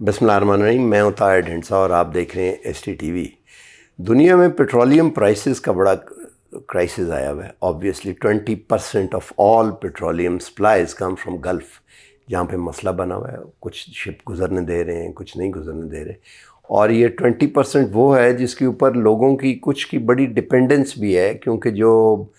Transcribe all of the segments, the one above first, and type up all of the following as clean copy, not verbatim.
बिस्मिल्लाहिर्रहमानिर्रहीम। मैं हूं ताहिर ढिंडसा और आप देख रहे हैं ST TV। दुनिया में पेट्रोलियम प्राइसेस का बड़ा क्राइसिस आया हुआ है। Obviously 20% of all petroleum supplies come from gulf, जहाँ पे मसला बना हुआ है। कुछ शिप गुजरने दे रहे हैं, कुछ नहीं गुजरने दे रहे। और ये 20% वो है जिसके ऊपर लोगों की कुछ की बड़ी डिपेंडेंस भी है, क्योंकि जो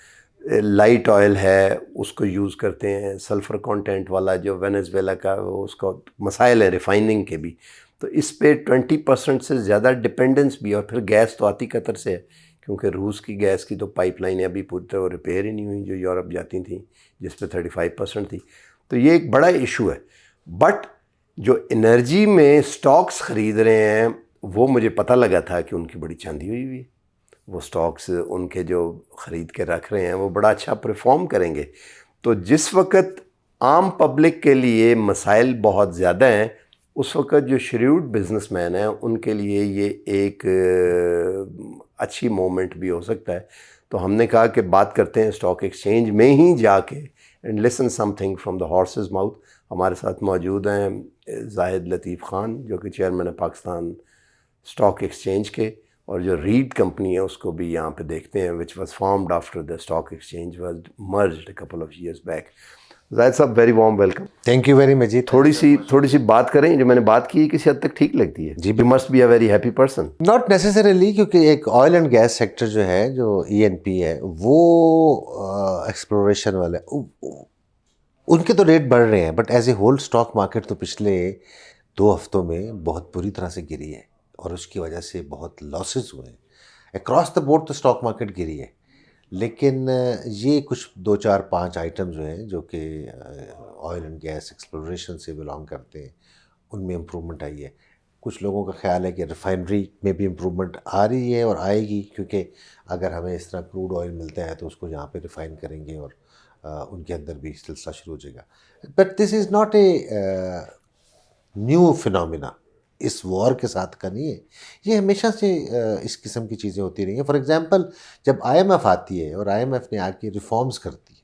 लाइट ऑयल है उसको यूज़ करते हैं। सल्फ़र कंटेंट वाला जो वेनेजुएला का वो उसका मसाइल है रिफ़ाइनिंग के भी, तो इस पे 20% से ज़्यादा डिपेंडेंस भी है। और फिर गैस तो आती कतर से है, क्योंकि रूस की गैस की तो पाइपलाइनें अभी पूरी तरह रिपेयर ही नहीं हुई जो यूरोप जाती थी, जिस पे 35% थी। तो ये एक बड़ा इशू है। बट जो एनर्जी में स्टॉक्स ख़रीद रहे हैं वो मुझे पता लगा था कि उनकी बड़ी चांदी हुई हुई है। वो स्टॉक्स उनके जो ख़रीद के रख रहे हैं वो बड़ा अच्छा परफॉर्म करेंगे। तो जिस वक्त आम पब्लिक के लिए मसाइल बहुत ज़्यादा हैं, उस वक्त जो श्रीव्ड बिजनेसमैन हैं उनके लिए ये एक अच्छी मोमेंट भी हो सकता है। तो हमने कहा कि बात करते हैं स्टॉक एक्सचेंज में ही जाके, and listen something from the horses mouth. हमारे साथ मौजूद हैं जाहिद लतीफ़ ख़ान, जो कि चेयरमैन है पाकिस्तान स्टॉक एक्सचेंज के, और जो रीड कंपनी है उसको भी यहाँ पे देखते हैं, which was formed after the stock exchange was merged a couple of years back. Zahid साहब, very warm welcome. Thank you very much जी। थोड़ी सी बात करें, जो मैंने बात की किसी हद तक ठीक लगती है? जी, you must be a very happy person. Not necessarily, क्योंकि एक ऑयल एंड गैस सेक्टर जो है, जो ENP है, वो एक्सप्लोरेशन वाले उनके तो रेट बढ़ रहे हैं, but as a whole stock market तो पिछले 2 हफ्तों में बहुत बुरी तरह से गिरी है और उसकी वजह से बहुत लॉसेस हुए हैं। अक्रॉस द बोर्ड तो स्टॉक मार्केट गिरी है, लेकिन ये कुछ 2 4 5 आइटम जो हैं, जो कि ऑयल एंड गैस एक्सप्लोरेशन से बिलोंग करते हैं, उनमें इम्प्रूवमेंट आई है। कुछ लोगों का ख्याल है कि रिफाइनरी में भी इम्प्रूवमेंट आ रही है और आएगी, क्योंकि अगर हमें इस तरह क्रूड ऑयल मिलता है तो उसको यहाँ पे रिफ़ाइन करेंगे और उनके अंदर भी सिलसिला शुरू हो जाएगा। But this is not a new phenomena, इस वॉर के साथ का नहीं है। ये हमेशा से इस किस्म की चीज़ें होती रही हैं। फॉर एग्ज़ाम्पल, जब IMF आती है और IMF ने आके रिफॉर्म्स करती है,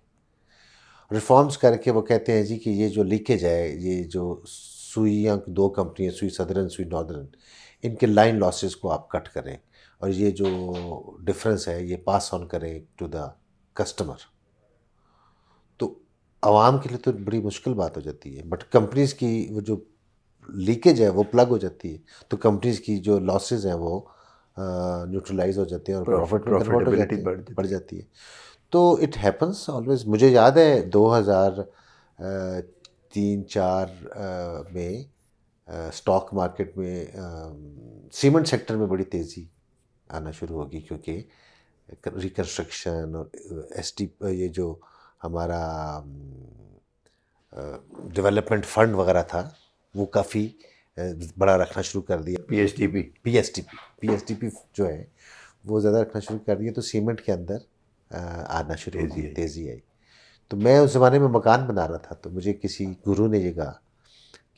रिफॉर्म्स करके वो कहते हैं जी कि ये जो लीकेज है, ये जो सुइयाँ 2 कंपनियाँ, सुई सदर्न, सुई नॉर्दर्न, इनके लाइन लॉसेस को आप कट करें और ये जो डिफरेंस है ये पास ऑन करें टू द कस्टमर, तो आवाम के लिए तो बड़ी मुश्किल बात हो जाती है। बट कंपनीज़ की वो जो लीकेज है वो प्लग हो जाती है, तो कंपनीज़ की जो लॉसेस हैं वो न्यूट्रलाइज हो जाते हैं और प्रॉफिट में कन्वर्ट हो जाते हैं, बढ़ जाती है। तो इट हैपन्स ऑलवेज। मुझे याद है 2003-4 में स्टॉक मार्केट में सीमेंट सेक्टर में बड़ी तेज़ी आना शुरू होगी, क्योंकि रिकन्स्ट्रक्शन और ये जो हमारा डेवलपमेंट फंड वगैरह था वो काफ़ी बड़ा रखना शुरू कर दिया। PSDP जो है वो ज़्यादा रखना शुरू कर दिया, तो सीमेंट के अंदर आना शुरू हो गई, तेज़ी आई। तो मैं उस ज़माने में मकान बना रहा था, तो मुझे किसी गुरु ने ये कहा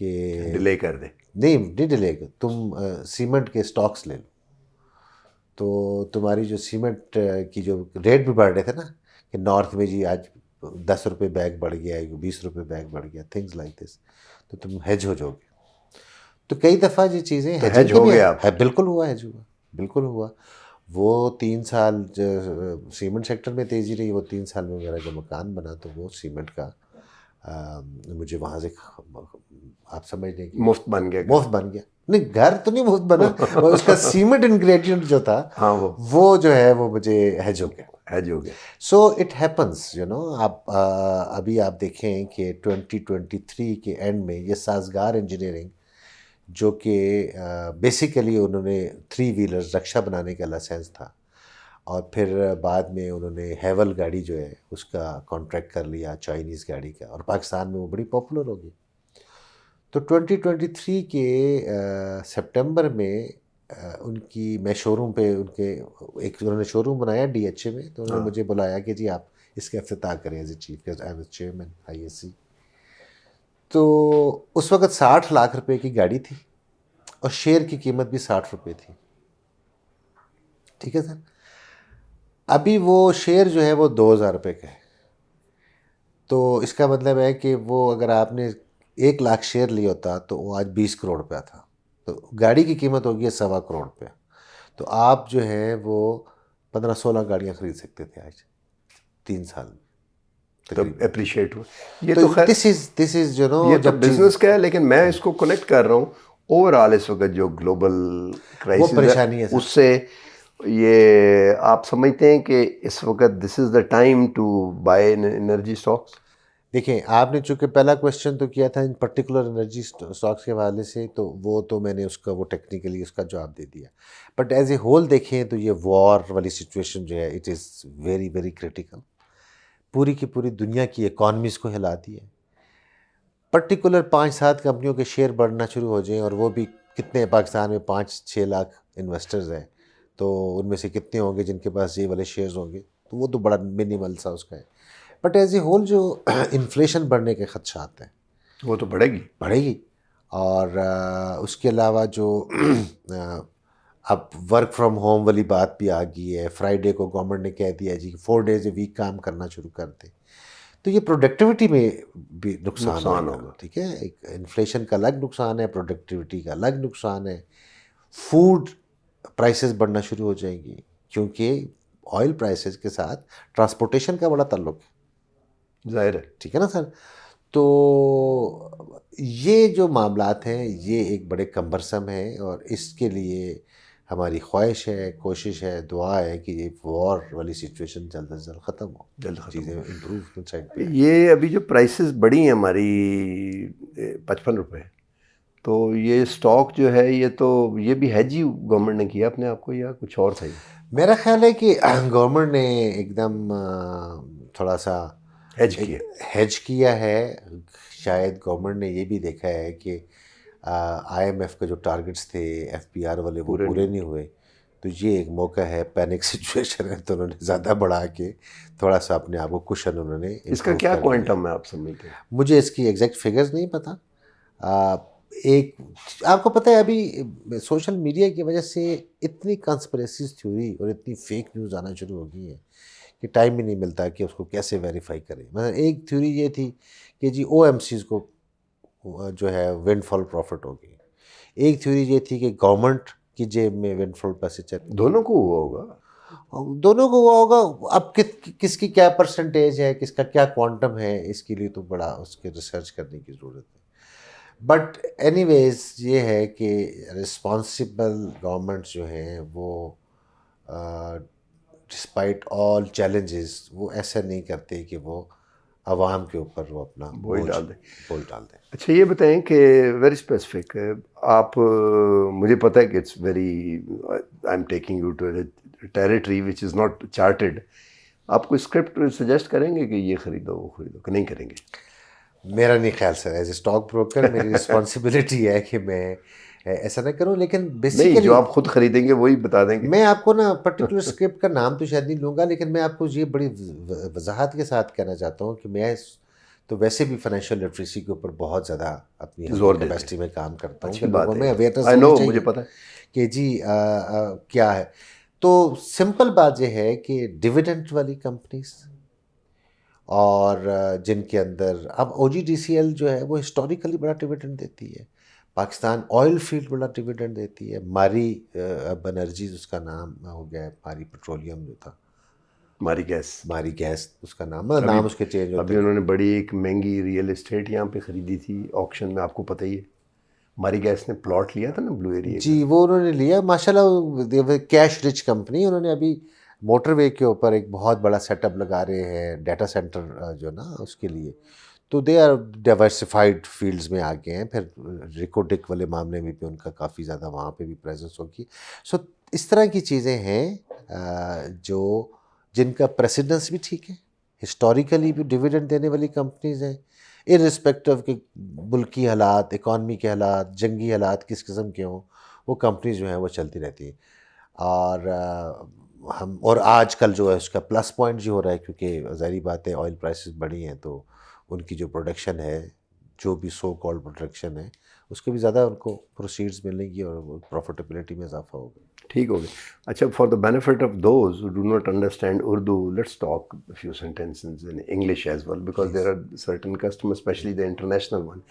कि डिले कर दे। नहीं डिले कर, तुम सीमेंट के स्टॉक्स ले लो, तो तुम्हारी जो सीमेंट की जो रेट भी बढ़ रहे थे ना, कि नॉर्थ में जी आज 10 रुपये बैग बढ़ गया, 20 रुपये बैग बढ़ गया, थिंग्स लाइक दिस, तो तुम हेज हो जाओगे। तो कई दफ़ा ये चीज़ें हेज हो गया है, बिल्कुल हुआ, हेज हुआ, बिल्कुल हुआ। वो 3 साल जो सीमेंट सेक्टर में तेज़ी रही, वो 3 साल में मेरा जो मकान बना, तो वो सीमेंट का मुझे वहाँ से आप समझ लें कि मुफ्त बन गया। मुफ्त बन गया, नहीं घर तो नहीं मुफ्त बना, और उसका सीमेंट इंग्रेडिएंट जो था, हाँ, वो जो है वो मुझे हेज हो गया। So it happens, you know. आप अभी आप देखें कि 2023 के एंड में ये साजगार इंजीनियरिंग, जो कि बेसिकली उन्होंने 3 व्हीलर रक्षा बनाने का लाइसेंस था, और फिर बाद में उन्होंने हैवल गाड़ी जो है उसका कॉन्ट्रैक्ट कर लिया, चाइनीज़ गाड़ी का, और पाकिस्तान में वो बड़ी पॉपुलर हो गई। तो 2023 के सितंबर में उनकी मैं शोरूम पे उन्होंने शोरूम बनाया DHA में, तो उन्होंने मुझे बुलाया कि जी आप इसका इफ्तिताह करें as a chief guest. I was chairman ISC। तो उस वक्त 60 लाख रुपए की गाड़ी थी और शेयर की कीमत भी 60 रुपये थी, ठीक है सर। अभी वो शेयर जो है वो 2000 रुपये का है, तो इसका मतलब है कि वो अगर आपने 1 लाख शेयर लिया होता तो वो आज 20 करोड़ रुपया था। तो गाड़ी की कीमत होगी 1.25 करोड़ पे, तो आप जो है वो 15-16 गाड़ियाँ खरीद सकते थे आज 3 साल में तो तकरीबन। अप्रिशिएट हुआ। ये तो तो खैर दिस इज जो नो ये तो जब बिजनेस का है, लेकिन मैं इसको कनेक्ट कर रहा हूँ ओवरऑल इस वक्त जो ग्लोबल वो क्राइसिस है परेशानी है सर। उससे। ये आप समझते हैं कि इस वक्त this is the time to buy energy stocks? देखिए, आपने चूंकि पहला क्वेश्चन तो किया था इन पर्टिकुलर एनर्जी स्टॉक्स के हवाले से, तो वो तो मैंने उसका वो टेक्निकली उसका जवाब दे दिया। बट एज ए होल देखें तो ये वॉर वाली सिचुएशन जो है it is very very critical, पूरी की पूरी दुनिया की इकॉनमीज़ को हिलाती है। पर्टिकुलर 5-7 कंपनियों के शेयर बढ़ना शुरू हो जाएं, और वो भी कितने, पाकिस्तान में 5-6 लाख इन्वेस्टर्स हैं, तो उनमें से कितने होंगे जिनके पास ये वाले शेयर्स होंगे, तो वो तो बड़ा मिनिमल सा उसका है। बट एज ए होल जो इन्फ्लेशन बढ़ने के खदशात हैं, वो तो बढ़ेगी। बढ़ेगी। और उसके अलावा जो अब वर्क फ्रॉम होम वाली बात भी आ गई है, फ्राइडे को गवर्नमेंट ने कह दिया जी 4 डेज ए वीक काम करना शुरू कर दें, तो ये प्रोडक्टिविटी में भी नुकसान होगा। ठीक है, एक इन्फ्लेशन का अलग नुकसान है, प्रोडक्टिविटी का अलग नुकसान है। फूड प्राइसेस बढ़ना शुरू हो जाएंगी, क्योंकि ऑयल प्राइसेस के साथ ट्रांसपोर्टेशन का बड़ा ताल्लुक है, जाहिर है। ठीक है ना सर। तो ये जो मामलात हैं ये एक बड़े कम्बरसम हैं, और इसके लिए हमारी ख्वाहिश है, कोशिश है, दुआ है कि ये वॉर वाली सिचुएशन जल्द से जल्द ख़त्म हो, चीज़ें इम्प्रूव साइड पे। ये अभी जो प्राइसेस बढ़ी हैं हमारी 55 रुपये, तो ये स्टॉक जो है ये तो ये भी हैज ही गवर्नमेंट ने किया अपने आप को, या कुछ और था? मेरा ख्याल है कि गवर्नमेंट ने एकदम थोड़ा सा हेज किया है। शायद गवर्नमेंट ने ये भी देखा है कि IMF के जो टारगेट्स थे FPR वाले वो पूरे नहीं हुए, तो ये एक मौका है, पैनिक सिचुएशन है, तो उन्होंने ज़्यादा बढ़ा के थोड़ा सा अपने आप को कुशन उन्होंने। इसका क्या क्वांटम है आप समझते हैं? मुझे इसकी एग्जैक्ट फिगर्स नहीं पता। एक आपको पता है अभी सोशल मीडिया की वजह से इतनी कंस्पिरेसी थ्योरी और इतनी फेक न्यूज़ आना शुरू हो गई है कि टाइम ही नहीं मिलता कि उसको कैसे वेरीफाई करें। मतलब एक थ्योरी ये थी कि जी OMCs को जो है विंडफॉल प्रॉफिट होगी, एक थ्योरी ये थी कि गवर्नमेंट की जेब में विंडफॉल पैसे चले। दोनों को हुआ होगा, दोनों को हुआ होगा। अब किसकी क्या परसेंटेज है, किसका क्या क्वांटम है, इसके लिए तो बड़ा उसके रिसर्च करने की ज़रूरत है। बट एनीवेज ये है कि रिस्पॉन्सिबल गवर्नमेंट्स जो हैं वो डिस्पाइट ऑल चैलेंजेस वो ऐसा नहीं करते कि वो आवाम के ऊपर वो अपना बोझ डाल दें। अच्छा ये बताएं कि वेरी स्पेसिफिक आप मुझे पता है कि it's very I am taking you to territory which is not charted. आप कोई स्क्रिप्ट सजेस्ट करेंगे कि ये ख़रीदो वो ख़रीदो, कि नहीं करेंगे? मेरा नहीं ख्याल sir, as a stock broker मेरी रिस्पॉन्सिबिलिटी है कि मैं ऐसा ना करूं, लेकिन बेसिकली नहीं, जो आप खुद खरीदेंगे वही बता देंगे। मैं आपको ना पर्टिकुलर स्क्रिप्ट का नाम तो शायद नहीं लूँगा, लेकिन मैं आपको ये बड़ी वजाहत के साथ कहना चाहता हूँ कि मैं तो वैसे भी फाइनेंशियल लिटरेसी के ऊपर बहुत ज़्यादा अपनी कैपेसिटी में काम करता हूँ कि लोगों में अवेयरनेस होनी चाहिए, मुझे पता है कि जी क्या है। तो सिंपल बात यह है कि डिविडेंड वाली कंपनीज और जिनके अंदर अब OGDCL जो है वो हिस्टोरिकली बड़ा डिविडेंड देती है, पाकिस्तान ऑयल फील्ड बड़ा डिविडेंड देती है, मारी बनर्जीज उसका नाम हो गया है, मारी पेट्रोलियम जो था, मारी गैस उसका नाम उसके चेंज होते अभी उन्होंने बड़ी एक महंगी रियल एस्टेट यहाँ पे ख़रीदी थी ऑक्शन में, आपको पता ही है। मारी गैस ने प्लॉट लिया था ना ब्लू एरिया जी, वो उन्होंने लिया माशाल्लाह, कैश रिच कंपनी। उन्होंने अभी मोटरवे के ऊपर एक बहुत बड़ा सेटअप लगा रहे हैं, डाटा सेंटर जो ना उसके लिए, तो दे आर डाइवर्सिफाइड फील्ड्स में आ गए हैं। फिर रिकोडिक वाले मामले में भी उनका काफ़ी ज़्यादा वहाँ पे भी प्रेजेंस होगी। सो इस तरह की चीज़ें हैं जो जिनका प्रेसिडेंस भी ठीक है, हिस्टोरिकली भी डिविडेंड देने वाली कंपनीज हैं, इर्रिस्पेक्टिव के मुल्की हालात, इकॉनमी के हालात, जंगी हालात किस किस्म के हों, वो कंपनीज जो हैं वो चलती रहती हैं। और हम और आजकल जो है उसका प्लस पॉइंट जो हो रहा है, क्योंकि ज़ाहिर बात है ऑयल प्राइसेस बढ़ी हैं, तो उनकी जो प्रोडक्शन है, जो भी सो कॉल्ड प्रोडक्शन है, उसके भी ज़्यादा उनको प्रोसीड्स मिलेंगी और प्रॉफिटेबिलिटी में इजाफा होगा। ठीक हो गया। अच्छा, for the benefit of those who do not understand Urdu, let's talk a few sentences in English as well, because there are certain customers, especially the international one.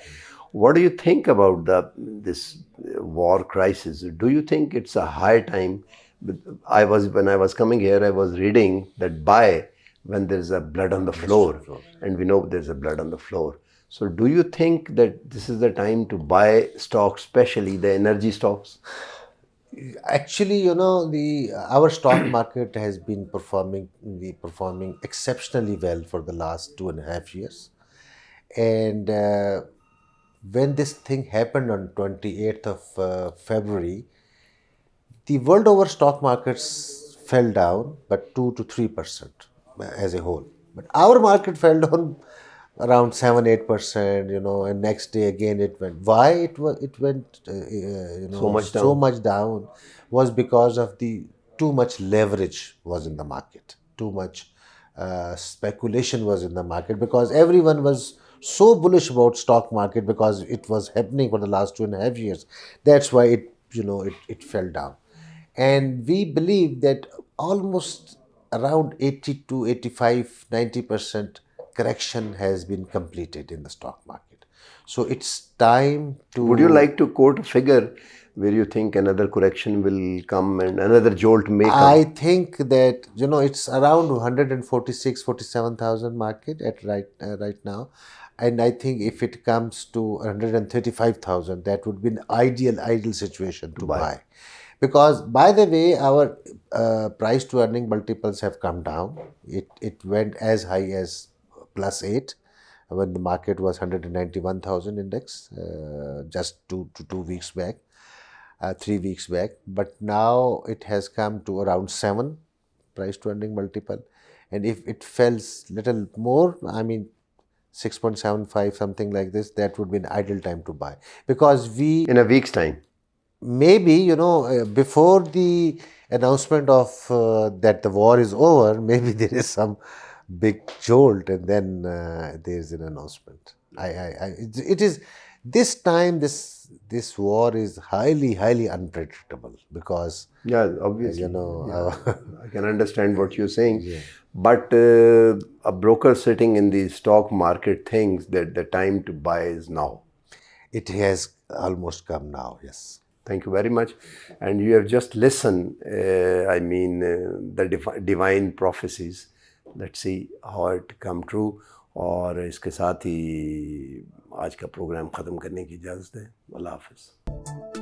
What do you think about this war crisis, do you think it's a high time? When I was coming here, I was reading that buy when there's a blood on the floor, and we know there's a blood on the floor. So do you think that this is the time to buy stocks, especially the energy stocks? Actually, you know, the our stock market has been performing exceptionally well for the last 2.5 years, and when this thing happened on 28th of February, the world over stock markets fell down, but 2 to 3% as a whole. But our market fell down around 7-8%. You know, and next day again it went. Why it went? So much So down. much down was because of the too much leverage was in the market, too much speculation was in the market, because everyone was so bullish about stock market because it was happening for the last 2.5 years. That's why it fell down, and we believe that almost around 80 to 85, 90% correction has been completed in the stock market. So it's time to. Would you like to quote a figure where you think another correction will come and another jolt may come? I think that it's around 146, 47,000 market at right now, and I think if it comes to 135,000, that would be an ideal situation to buy. Because, by the way, our price to earning multiples have come down. It went as high as +8 when the market was 191,000 index just 2 weeks back. 3 weeks back, but now it has come to around 7 price to earning multiple, and if it falls little more, I mean 6.75, something like this, that would be an ideal time to buy, because we In a week's time. maybe before the announcement of that the war is over, maybe there is some big jolt, and then there is an announcement. It is this time, this war is highly unpredictable, because Yeah, obviously. Yeah. I can understand what you're saying. But a broker sitting in the stock market thinks that the time to buy is now. It has almost come now, yes. Thank you very much. And you have just listened, the divine prophecies. Let's see how it come true. और इसके साथ ही आज का programme ख़त्म करने की इजाज़त है। अल्लाह हाफ़िज़।